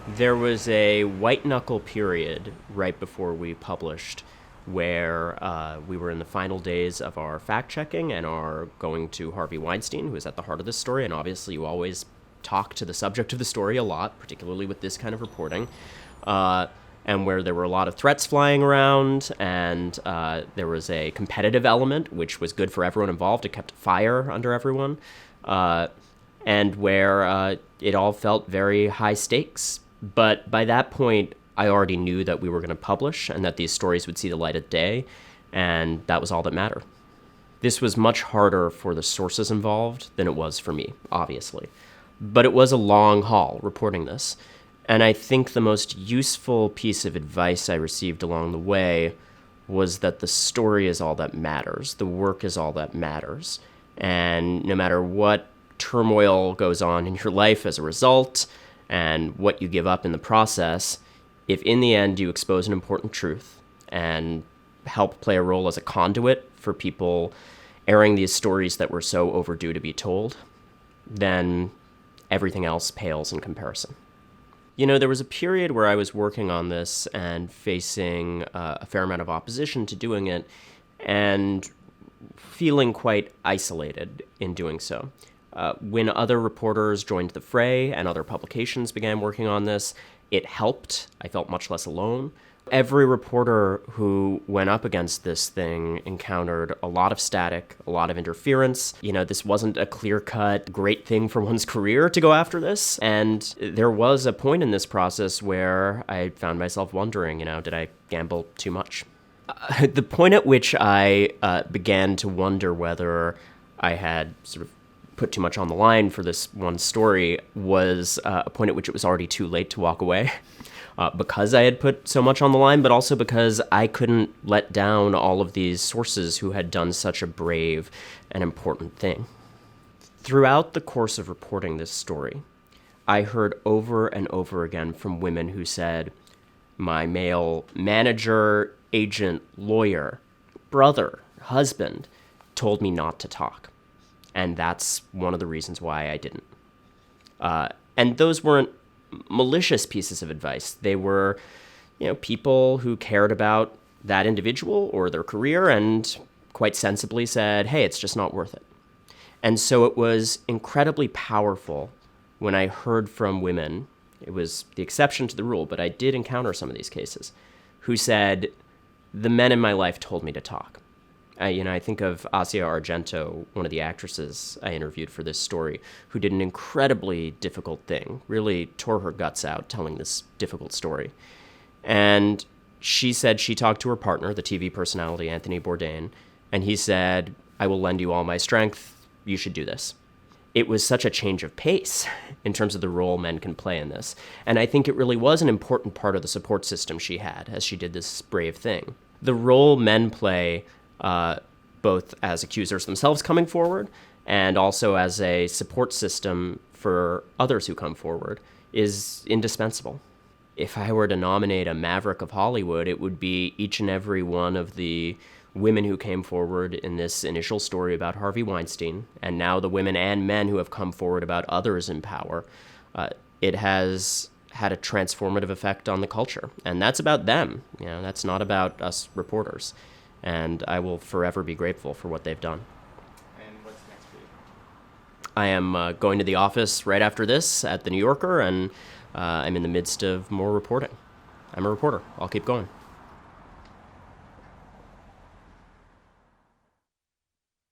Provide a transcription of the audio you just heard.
There was a white-knuckle period right before we published where we were in the final days of our fact-checking and are going to Harvey Weinstein, who is at the heart of this story, and obviously you always talk to the subject of the story a lot, particularly with this kind of reporting, and where there were a lot of threats flying around, and there was a competitive element, which was good for everyone involved. It kept fire under everyone, and where it all felt very high stakes. But by that point, I already knew that we were going to publish and that these stories would see the light of day, and that was all that mattered. This was much harder for the sources involved than it was for me, obviously. But it was a long haul reporting this. And I think the most useful piece of advice I received along the way was that the story is all that matters. The work is all that matters. And no matter what turmoil goes on in your life as a result, and what you give up in the process, if in the end you expose an important truth and help play a role as a conduit for people airing these stories that were so overdue to be told, then everything else pales in comparison. You know, there was a period where I was working on this and facing a fair amount of opposition to doing it and feeling quite isolated in doing so. When other reporters joined the fray and other publications began working on this, it helped. I felt much less alone. Every reporter who went up against this thing encountered a lot of static, a lot of interference. You know, this wasn't a clear-cut, great thing for one's career to go after this. And there was a point in this process where I found myself wondering, did I gamble too much? The point at which I began to wonder whether I had sort of put too much on the line for this one story was a point at which it was already too late to walk away because I had put so much on the line, but also because I couldn't let down all of these sources who had done such a brave and important thing. Throughout the course of reporting this story, I heard over and over again from women who said, my male manager, agent, lawyer, brother, husband told me not to talk. And that's one of the reasons why I didn't. And those weren't malicious pieces of advice. They were, people who cared about that individual or their career and quite sensibly said, hey, it's just not worth it. And so it was incredibly powerful when I heard from women, it was the exception to the rule, but I did encounter some of these cases, who said, the men in my life told me to talk. I think of Asia Argento, one of the actresses I interviewed for this story, who did an incredibly difficult thing, really tore her guts out telling this difficult story. And she said she talked to her partner, the TV personality Anthony Bourdain, and he said, I will lend you all my strength. You should do this. It was such a change of pace in terms of the role men can play in this. And I think it really was an important part of the support system she had as she did this brave thing. The role men play both as accusers themselves coming forward and also as a support system for others who come forward is indispensable. If I were to nominate a maverick of Hollywood, it would be each and every one of the women who came forward in this initial story about Harvey Weinstein, and now the women and men who have come forward about others in power. It has had a transformative effect on the culture, and that's about them. That's not about us reporters. And I will forever be grateful for what they've done. And what's next for you? I am going to the office right after this at The New Yorker, and I'm in the midst of more reporting. I'm a reporter. I'll keep going.